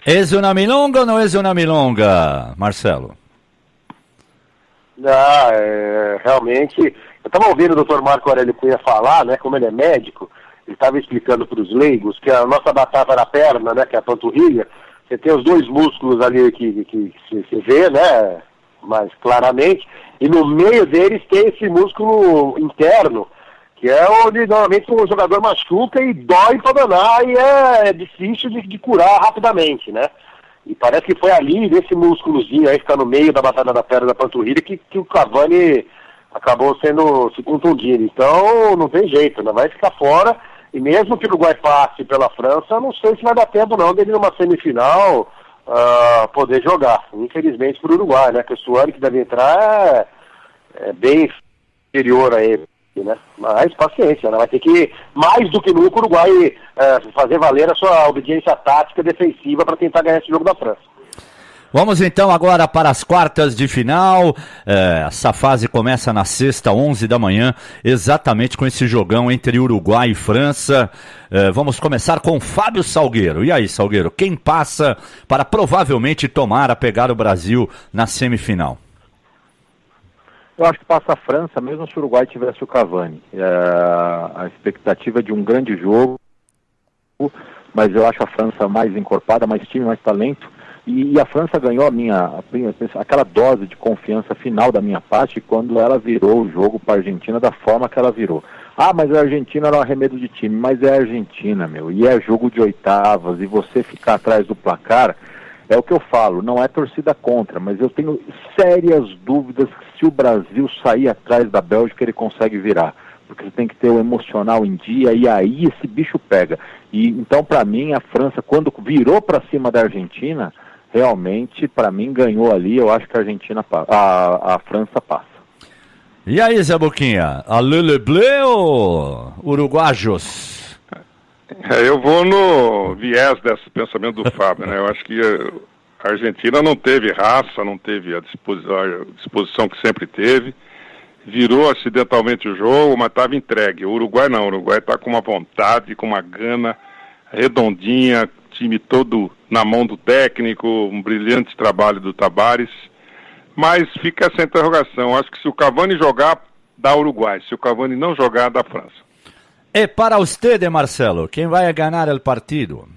Esse uma milonga ou não é uma milonga, Marcelo? Realmente, eu estava ouvindo o Dr. Marco Aurélio Cunha falar, né, como ele é médico, ele estava explicando para os leigos que a nossa batata na perna, né, que é a panturrilha, você tem os dois músculos ali que se vê, né, mais claramente, e no meio deles tem esse músculo interno, que é onde normalmente o jogador machuca e dói pra danar e é difícil de curar rapidamente, né? E parece que foi ali, nesse músculozinho aí, que tá no meio da batata da perna da panturrilha, que o Cavani acabou se contundindo. Então, não tem jeito, né? Vai ficar fora, e mesmo que o Uruguai passe pela França, não sei se vai dar tempo não dele numa semifinal poder jogar. Infelizmente pro Uruguai, né? Que o Suárez que deve entrar é bem superior a ele, né? Mas paciência, né? Vai ter que, mais do que nunca, o Uruguai fazer valer a sua obediência tática defensiva para tentar ganhar esse jogo da França. Vamos então agora para as quartas de final. Essa fase começa na sexta, 11 da manhã, exatamente com esse jogão entre Uruguai e França. Vamos começar com Fábio Salgueiro. E aí, Salgueiro, quem passa para provavelmente tomar a pegar o Brasil na semifinal? Eu acho que passa a França, mesmo se o Uruguai tivesse o Cavani. A expectativa é de um grande jogo, mas eu acho a França mais encorpada, mais time, mais talento. E a França ganhou aquela dose de confiança final da minha parte quando ela virou o jogo para a Argentina da forma que ela virou. Ah, mas a Argentina era um arremedo de time, mas é a Argentina, meu, e é jogo de oitavas, e você ficar atrás do placar, é o que eu falo, não é torcida contra, mas eu tenho sérias dúvidas que se o Brasil sair atrás da Bélgica ele consegue virar, porque você tem que ter o emocional em dia, e aí esse bicho pega. E então, para mim, a França, quando virou para cima da Argentina, realmente, para mim, ganhou ali. Eu acho que a França passa. E aí, Zé Boquinha? A Lele Bleu ou Uruguajos? Eu vou no viés desse pensamento do Fábio, né? Eu acho que a Argentina não teve raça, não teve a disposição que sempre teve. Virou acidentalmente o jogo, mas estava entregue. O Uruguai não. O Uruguai está com uma vontade, com uma gana redondinha, time todo na mão do técnico, um brilhante trabalho do Tabárez, mas fica essa interrogação. Acho que se o Cavani jogar, dá Uruguai, se o Cavani não jogar, dá França. E para você, Marcelo, quem vai ganhar o partido?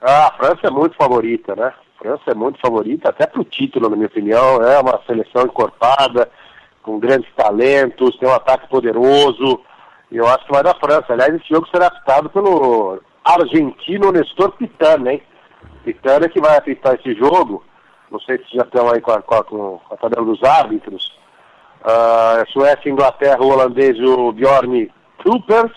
A França é muito favorita, né? A França é muito favorita, até para o título, na minha opinião. É uma seleção encorpada, com grandes talentos, tem um ataque poderoso, e eu acho que vai dar França. Aliás, esse jogo será apitado pelo argentino Nestor Pitana, hein? Pitana que vai apitar esse jogo. Não sei se já estão aí com a tabela dos árbitros. Suécia, Inglaterra, o holandês, o Bjorn Kuipers.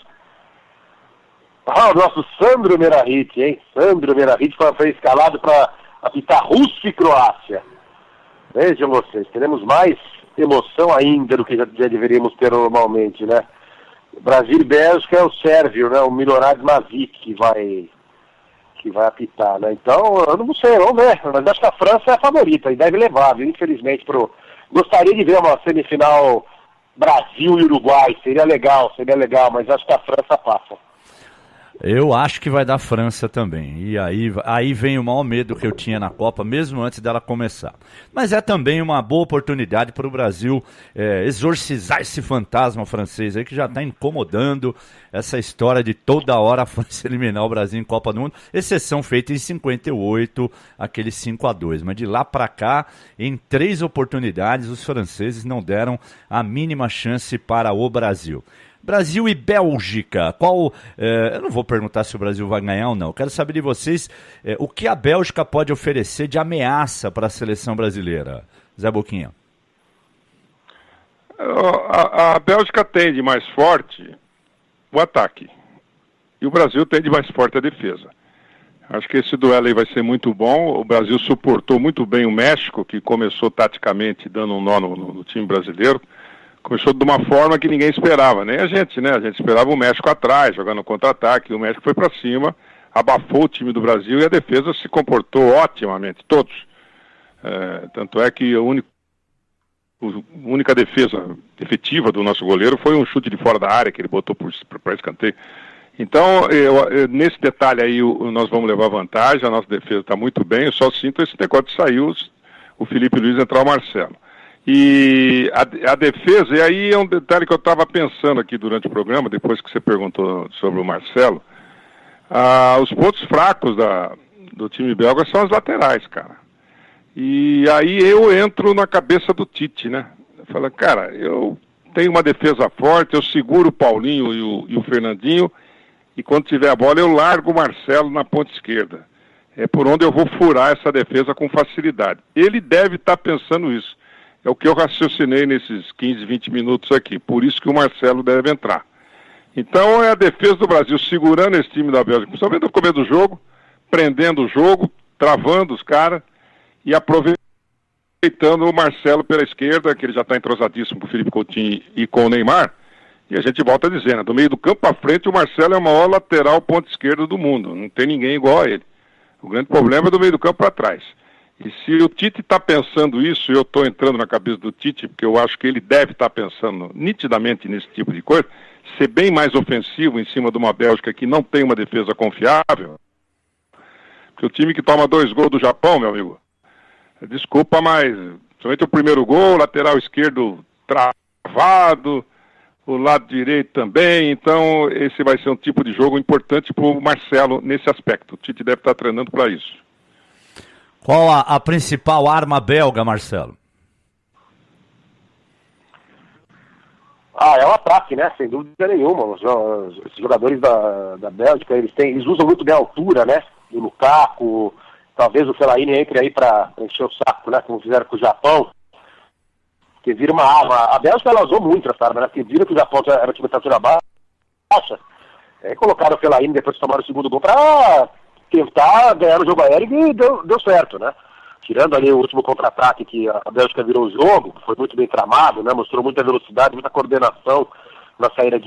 O nosso Sandro Meirahit, hein? Sandro Meirahit foi escalado para apitar Rússia e Croácia. Vejam vocês, teremos mais emoção ainda do que já deveríamos ter normalmente, né? Brasil e Bélgica é o sérvio, né? O Milorad Mazic que vai apitar, né? Então, eu não sei, vamos ver. Mas acho que a França é a favorita e deve levar, viu? Infelizmente, gostaria de ver uma semifinal Brasil e Uruguai. Seria legal, mas acho que a França passa. Eu acho que vai dar França também. E aí vem o maior medo que eu tinha na Copa, mesmo antes dela começar. Mas é também uma boa oportunidade para o Brasil exorcizar esse fantasma francês aí que já está incomodando essa história de toda hora a França eliminar o Brasil em Copa do Mundo. Exceção feita em 58, aquele 5-2. Mas de lá para cá, em 3 oportunidades, os franceses não deram a mínima chance para o Brasil. Brasil e Bélgica, eu não vou perguntar se o Brasil vai ganhar ou não, eu quero saber de vocês o que a Bélgica pode oferecer de ameaça para a seleção brasileira. Zé Boquinha. A Bélgica tem de mais forte o ataque, e o Brasil tem de mais forte a defesa. Acho que esse duelo aí vai ser muito bom. O Brasil suportou muito bem o México, que começou taticamente dando um nó no time brasileiro. Começou de uma forma que ninguém esperava, nem a gente, né? A gente esperava o México atrás, jogando contra-ataque, o México foi para cima, abafou o time do Brasil e a defesa se comportou otimamente, todos. Tanto é que a única defesa efetiva do nosso goleiro foi um chute de fora da área que ele botou para escanteio. Então, nesse detalhe aí, nós vamos levar vantagem, a nossa defesa está muito bem, eu só sinto esse negócio de sair o Felipe Luiz entrar o Marcelo. E a defesa, e aí é um detalhe que eu estava pensando aqui durante o programa, depois que você perguntou sobre o Marcelo, os pontos fracos do time belga são as laterais, cara. E aí eu entro na cabeça do Tite, né? Eu falo, cara, eu tenho uma defesa forte, eu seguro o Paulinho e o Fernandinho, e quando tiver a bola eu largo o Marcelo na ponta esquerda. É por onde eu vou furar essa defesa com facilidade. Ele deve estar pensando isso. É o que eu raciocinei nesses 15, 20 minutos aqui. Por isso que o Marcelo deve entrar. Então é a defesa do Brasil segurando esse time da Bélgica, principalmente no começo do jogo, prendendo o jogo, travando os caras e aproveitando ajeitando o Marcelo pela esquerda, que ele já está entrosadíssimo com o Felipe Coutinho e com o Neymar. E a gente volta dizendo, do meio do campo para frente, o Marcelo é o maior lateral ponta esquerda do mundo. Não tem ninguém igual a ele. O grande problema é do meio do campo para trás. E se o Tite está pensando isso, eu estou entrando na cabeça do Tite, porque eu acho que ele deve estar pensando nitidamente nesse tipo de coisa, ser bem mais ofensivo em cima de uma Bélgica que não tem uma defesa confiável. Porque o time que toma 2 gols do Japão, meu amigo, desculpa, mas somente o primeiro gol, o lateral esquerdo travado, o lado direito também, então esse vai ser um tipo de jogo importante para o Marcelo nesse aspecto. O Tite deve estar treinando para isso. Qual a principal arma belga, Marcelo? É o ataque, né? Sem dúvida nenhuma. Os jogadores da Bélgica, eles usam muito bem a altura, né? O Lukaku, talvez o Fellaini entre aí para encher o saco, né? Como fizeram com o Japão. Que vira uma arma. A Bélgica ela usou muito essa arma, né? Porque viram que o Japão era time de estatura baixa. Aí colocaram o Fellaini depois de tomar o segundo gol para tentar ganhar o jogo aéreo e deu certo, né? Tirando ali o último contra-ataque que a Bélgica virou o jogo, foi muito bem tramado, né? Mostrou muita velocidade, muita coordenação na saída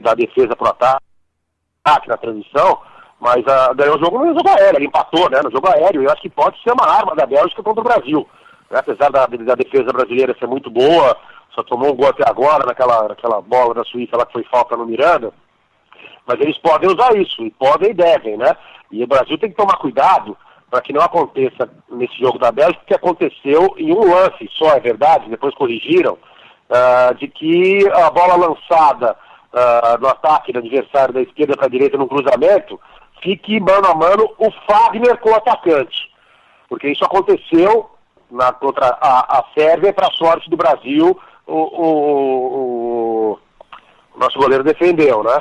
da defesa para o ataque, na transição, mas ganhou o jogo no jogo aéreo, ele empatou, né? No jogo aéreo, eu acho que pode ser uma arma da Bélgica contra o Brasil. Apesar da defesa brasileira ser muito boa, só tomou um gol até agora naquela bola da Suíça lá que foi falta no Miranda, mas eles podem usar isso, e podem e devem, né? E o Brasil tem que tomar cuidado para que não aconteça nesse jogo da Bélgica o que aconteceu em um lance só, é verdade, depois corrigiram, de que a bola lançada no ataque do adversário da esquerda para a direita no cruzamento, fique mano a mano o Fagner com o atacante, porque isso aconteceu contra a Sérvia, para a sorte do Brasil, o nosso goleiro defendeu, né?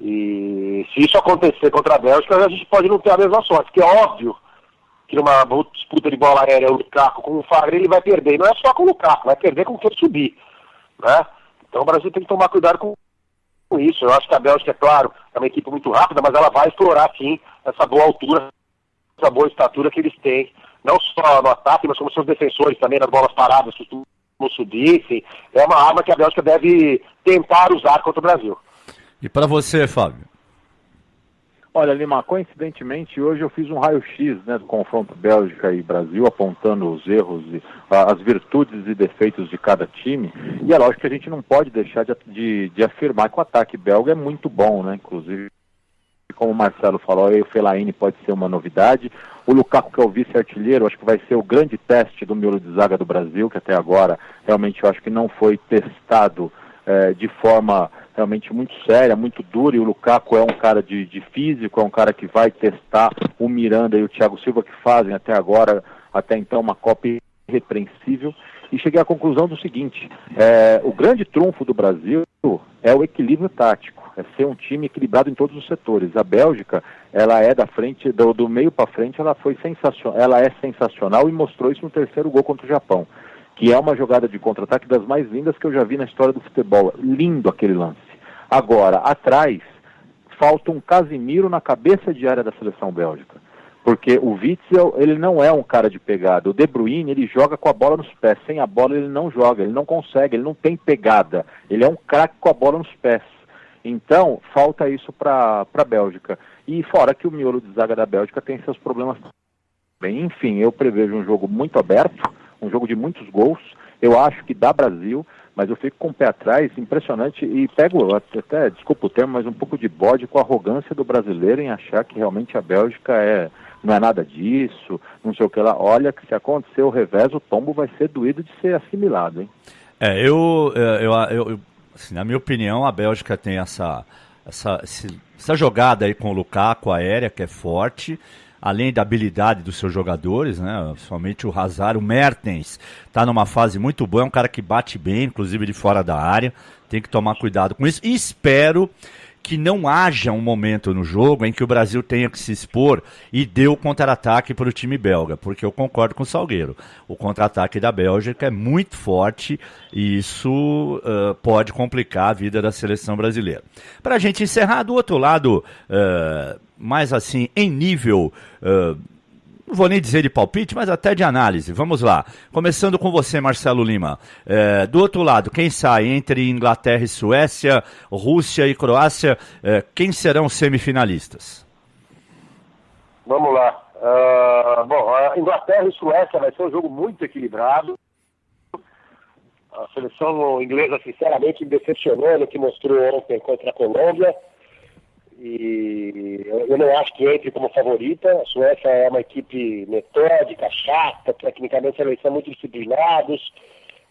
E se isso acontecer contra a Bélgica, a gente pode não ter a mesma sorte, que é óbvio que numa disputa de bola aérea o Lukaku com o Fagner ele vai perder, e não é só com o Lukaku, vai perder com quem subir, né? Então o Brasil tem que tomar cuidado com isso. Eu acho que a Bélgica, é claro, é uma equipe muito rápida, mas ela vai explorar sim essa boa altura, essa boa estatura que eles têm, não só no ataque, mas como seus defensores também, nas bolas paradas, costumam subir, enfim. É uma arma que a Bélgica deve tentar usar contra o Brasil. E para você, Fábio? Olha, Lima, coincidentemente, hoje eu fiz um raio-x, né, do confronto Bélgica e Brasil, apontando os erros, as virtudes e defeitos de cada time. E é lógico que a gente não pode deixar de afirmar que o ataque belga é muito bom, né? Inclusive, como o Marcelo falou, o Fellaini pode ser uma novidade. O Lukaku, que é o vice-artilheiro, acho que vai ser o grande teste do miolo de zaga do Brasil, que até agora realmente eu acho que não foi testado de forma realmente muito séria, muito dura, e o Lukaku é um cara de físico, é um cara que vai testar o Miranda e o Thiago Silva, que fazem até então, uma Copa irrepreensível, e cheguei à conclusão do seguinte: o grande trunfo do Brasil é o equilíbrio tático, é ser um time equilibrado em todos os setores. A Bélgica, ela é da frente, do meio para frente, ela é sensacional e mostrou isso no terceiro gol contra o Japão, que é uma jogada de contra-ataque das mais lindas que eu já vi na história do futebol. Lindo aquele lance. Agora, atrás, falta um Casemiro na cabeça de área da seleção bélgica. Porque o Witzel, ele não é um cara de pegada. O De Bruyne, ele joga com a bola nos pés. Sem a bola ele não joga, ele não consegue, ele não tem pegada. Ele é um craque com a bola nos pés. Então, falta isso para a Bélgica. E fora que o miolo de zaga da Bélgica tem seus problemas também. Enfim, eu prevejo um jogo muito aberto, um jogo de muitos gols. Eu acho que dá Brasil, mas eu fico com o pé atrás, impressionante, e pego até, desculpa o termo, mas um pouco de bode com a arrogância do brasileiro em achar que realmente a Bélgica não é nada disso, não sei o que lá. Olha que se acontecer o revés, o tombo vai ser doído de ser assimilado, hein? Assim, na minha opinião, a Bélgica tem essa jogada aí com o Lukaku aérea, que é forte, além da habilidade dos seus jogadores, né? Somente o Hazard, o Mertens está numa fase muito boa, é um cara que bate bem, inclusive de fora da área, tem que tomar cuidado com isso, e espero que não haja um momento no jogo em que o Brasil tenha que se expor e dê o contra-ataque para o time belga, porque eu concordo com o Salgueiro, o contra-ataque da Bélgica é muito forte e isso pode complicar a vida da seleção brasileira. Para a gente encerrar, do outro lado, mais assim, em nível, não vou nem dizer de palpite, mas até de análise. Vamos lá. Começando com você, Marcelo Lima. Do outro lado, quem sai entre Inglaterra e Suécia, Rússia e Croácia, quem serão os semifinalistas? Vamos lá. Bom, a Inglaterra e Suécia vai ser um jogo muito equilibrado. A seleção inglesa, sinceramente, me decepcionou no que mostrou ontem contra a Colômbia. E eu não acho que entre como favorita. A Suécia é uma equipe metódica, chata, tecnicamente eles são muito disciplinados.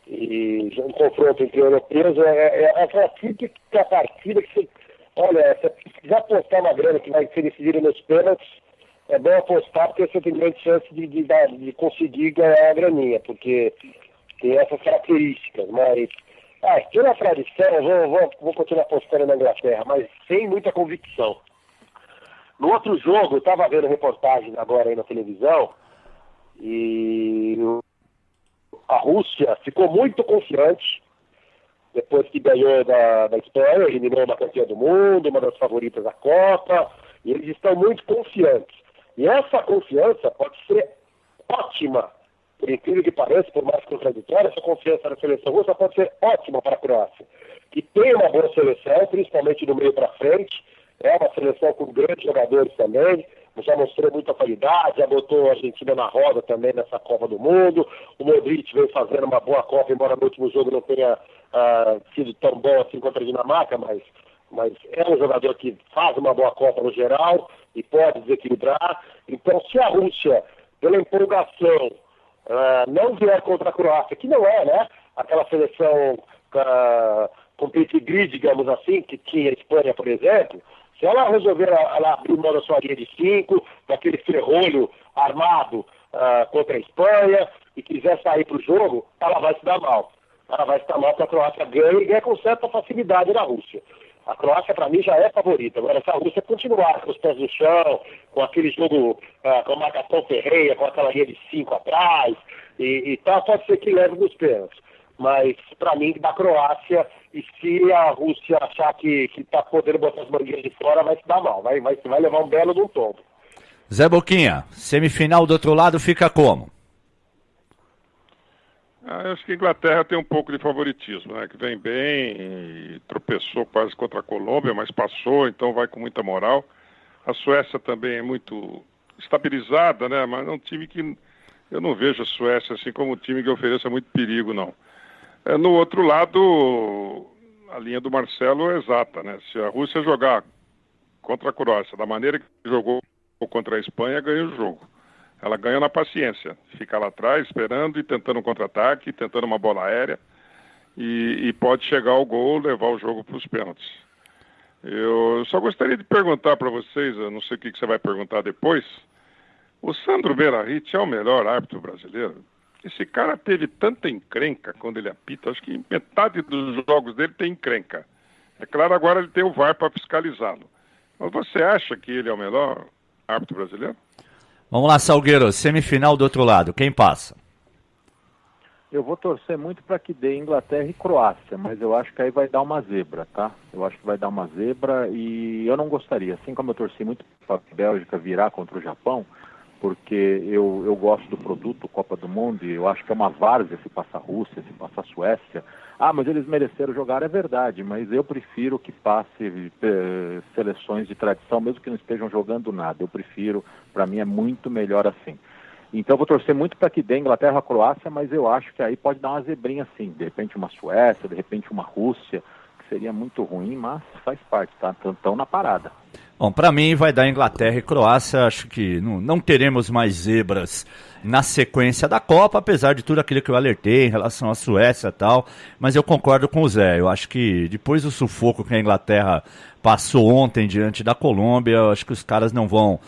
E um confronto entre europeus é aquela típica partida que olha, se quiser apostar uma grana que vai ser decidida nos pênaltis, é bom apostar porque você tem grande chance de conseguir ganhar a graninha, porque tem essas características, mas pela tradição, vou continuar apostando na Inglaterra, mas sem muita convicção. No outro jogo, eu estava vendo reportagem agora aí na televisão, e a Rússia ficou muito confiante, depois que ganhou da Espanha, eliminou uma campeã do mundo, uma das favoritas da Copa, e eles estão muito confiantes. E essa confiança pode ser ótima, por incrível que pareça, por mais contraditória, essa confiança na seleção russa pode ser ótima para a Croácia, que tem uma boa seleção, principalmente do meio para frente, é uma seleção com grandes jogadores também, já mostrou muita qualidade, já botou a Argentina na roda também nessa Copa do Mundo, o Modric vem fazendo uma boa Copa, embora no último jogo não tenha sido tão bom assim contra a Dinamarca, mas é um jogador que faz uma boa Copa no geral e pode desequilibrar. Então, se a Rússia, pela empolgação, não vier contra a Croácia, que não é, né, aquela seleção com pedigree, digamos assim, que tinha a Espanha, por exemplo, se ela resolver ela abrir mão da sua linha de 5, daquele ferrolho armado contra a Espanha, e quiser sair para o jogo, ela vai se dar mal. Ela vai se dar mal porque a Croácia ganha e ganha com certa facilidade na Rússia. A Croácia, para mim, já é favorita. Agora, se a Rússia continuar com os pés no chão, com aquele jogo, com a marcação ferrenha, com aquela linha de 5 atrás, e tal, pode ser que leve nos pênaltis. Mas, para mim, da Croácia, e se a Rússia achar que está podendo botar as mangueiras de fora, vai se dar mal. Vai levar um belo de um tombo. Zé Boquinha, semifinal do outro lado fica como? Eu acho que a Inglaterra tem um pouco de favoritismo, né? Que vem bem, e tropeçou quase contra a Colômbia, mas passou, então vai com muita moral. A Suécia também é muito estabilizada, né? Mas é um time que eu não vejo a Suécia assim como um time que ofereça muito perigo, não. No outro lado, a linha do Marcelo é exata, né? Se a Rússia jogar contra a Croácia da maneira que jogou contra a Espanha, ganha o jogo. Ela ganha na paciência, fica lá atrás esperando e tentando um contra-ataque, tentando uma bola aérea e pode chegar ao gol, levar o jogo para os pênaltis. Eu só gostaria de perguntar para vocês, eu não sei o que você vai perguntar depois, o Sandro Meirahit é o melhor árbitro brasileiro? Esse cara teve tanta encrenca quando ele apita, acho que metade dos jogos dele tem encrenca. É claro, agora ele tem o VAR para fiscalizá-lo. Mas você acha que ele é o melhor árbitro brasileiro? Vamos lá, Salgueiro, semifinal do outro lado, quem passa? Eu vou torcer muito para que dê Inglaterra e Croácia, mas eu acho que aí vai dar uma zebra, tá? Eu acho que vai dar uma zebra e eu não gostaria, assim como eu torci muito para a Bélgica virar contra o Japão, porque eu gosto do produto Copa do Mundo e eu acho que é uma várzea se passa a Rússia, se passa a Suécia. Mas eles mereceram jogar, é verdade, mas eu prefiro que passe seleções de tradição, mesmo que não estejam jogando nada. Eu prefiro, para mim é muito melhor assim. Então eu vou torcer muito para que dê Inglaterra e Croácia, mas eu acho que aí pode dar uma zebrinha assim, de repente uma Suécia, de repente uma Rússia, que seria muito ruim, mas faz parte, tá? Estão na parada. Bom, para mim vai dar Inglaterra e Croácia, acho que não teremos mais zebras na sequência da Copa, apesar de tudo aquilo que eu alertei em relação à Suécia e tal, mas eu concordo com o Zé, eu acho que depois do sufoco que a Inglaterra passou ontem diante da Colômbia, eu acho que os caras não vão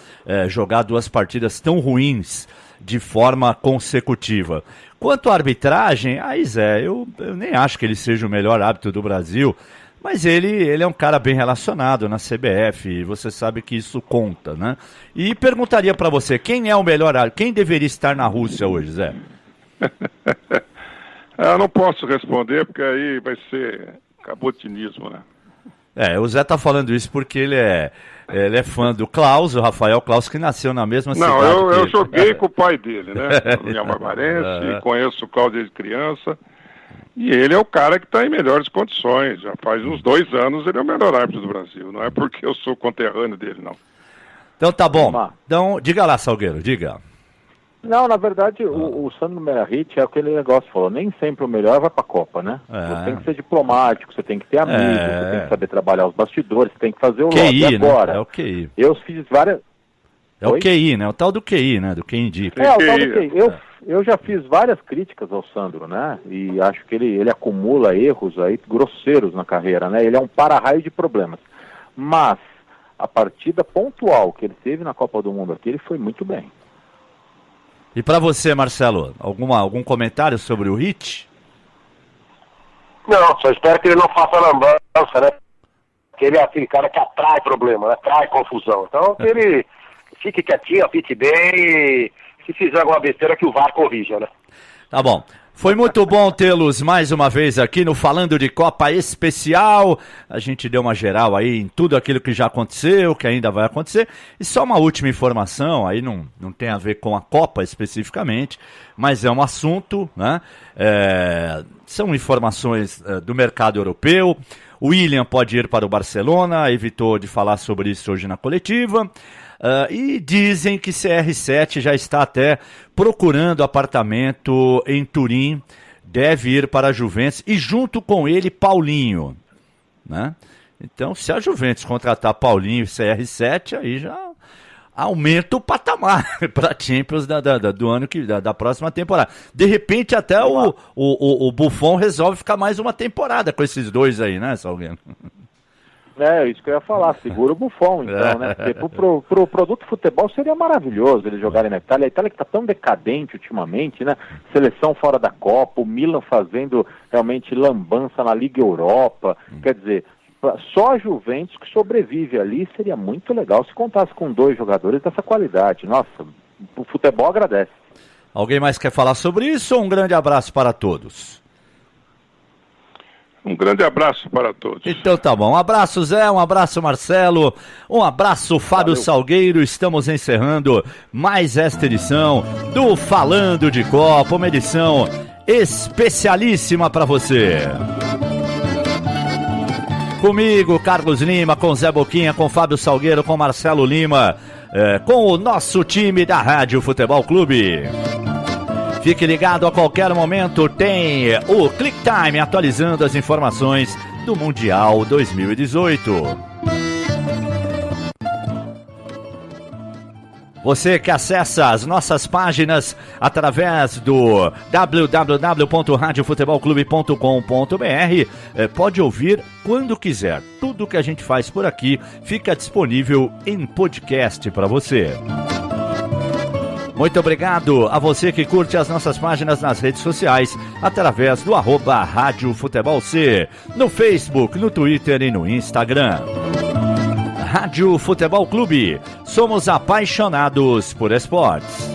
jogar duas partidas tão ruins de forma consecutiva. Quanto à arbitragem, aí Zé, eu nem acho que ele seja o melhor árbitro do Brasil, mas ele é um cara bem relacionado na CBF, e você sabe que isso conta, né? E perguntaria para você, quem é o melhor árbitro? Quem deveria estar na Rússia hoje, Zé? Eu não posso responder, porque aí vai ser cabotinismo, né? O Zé tá falando isso porque ele é fã do Klaus, o Rafael Klaus, que nasceu na mesma cidade. Não, eu joguei com o pai dele, né? Minha Barbarense, conheço o Klaus desde criança. E ele é o cara que está em melhores condições. Já faz uns 2 anos ele é o melhor árbitro do Brasil. Não é porque eu sou conterrâneo dele, não. Então tá bom. Então, diga lá, Salgueiro, diga. Não, na verdade, o Sandro Meirahit é aquele negócio que falou, nem sempre o melhor vai pra Copa, né? Você tem que ser diplomático, você tem que ter amigos, você tem que saber trabalhar os bastidores, você tem que fazer o QI, lobby agora. Né? É o QI. Eu fiz várias... O QI, né? O tal do QI, né? Do quem indica. O tal do QI. Eu já fiz várias críticas ao Sandro, né? E acho que ele acumula erros aí grosseiros na carreira, né? Ele é um para-raio de problemas. Mas a partida pontual que ele teve na Copa do Mundo aqui, ele foi muito bem. E para você, Marcelo, algum comentário sobre o Hit? Não, só espero que ele não faça lambança, né? Porque ele é aquele cara que atrai problema, né? Atrai confusão. Então, que ele fique quietinho, apite bem e se fizer alguma besteira que o VAR corrija, né? Tá bom. Foi muito bom tê-los mais uma vez aqui no Falando de Copa Especial. A gente deu uma geral aí em tudo aquilo que já aconteceu, que ainda vai acontecer. E só uma última informação, aí não tem a ver com a Copa especificamente, mas é um assunto, né? São informações do mercado europeu. O William pode ir para o Barcelona, evitou de falar sobre isso hoje na coletiva. E dizem que CR7 já está até procurando apartamento em Turim, deve ir para a Juventus e junto com ele Paulinho, né? Então, se a Juventus contratar Paulinho e CR7, aí já aumenta o patamar para a Champions do ano da próxima temporada. De repente, até o Buffon resolve ficar mais uma temporada com esses dois aí, né, Salgueiro? Isso que eu ia falar, segura o Buffon, então, né? Porque pro produto futebol seria maravilhoso eles jogarem na Itália. A Itália que tá tão decadente ultimamente, né? Seleção fora da Copa, o Milan fazendo realmente lambança na Liga Europa. Quer dizer, só a Juventus que sobrevive ali seria muito legal se contasse com 2 jogadores dessa qualidade. Nossa, o futebol agradece. Alguém mais quer falar sobre isso? Um grande abraço para todos. Um grande abraço para todos. Então tá bom. Um abraço, Zé. Um abraço, Marcelo. Um abraço, Fábio Salgueiro. Estamos encerrando mais esta edição do Falando de Copa. Uma edição especialíssima para você. Comigo, Carlos Lima, com Zé Boquinha, com Fábio Salgueiro, com Marcelo Lima, com o nosso time da Rádio Futebol Clube. Fique ligado, a qualquer momento tem o Click Time atualizando as informações do Mundial 2018. Você que acessa as nossas páginas através do www.radiofutebolclube.com.br pode ouvir quando quiser. Tudo que a gente faz por aqui fica disponível em podcast para você. Muito obrigado a você que curte as nossas páginas nas redes sociais através do @Rádio Futebol C, no Facebook, no Twitter e no Instagram. Rádio Futebol Clube, somos apaixonados por esportes.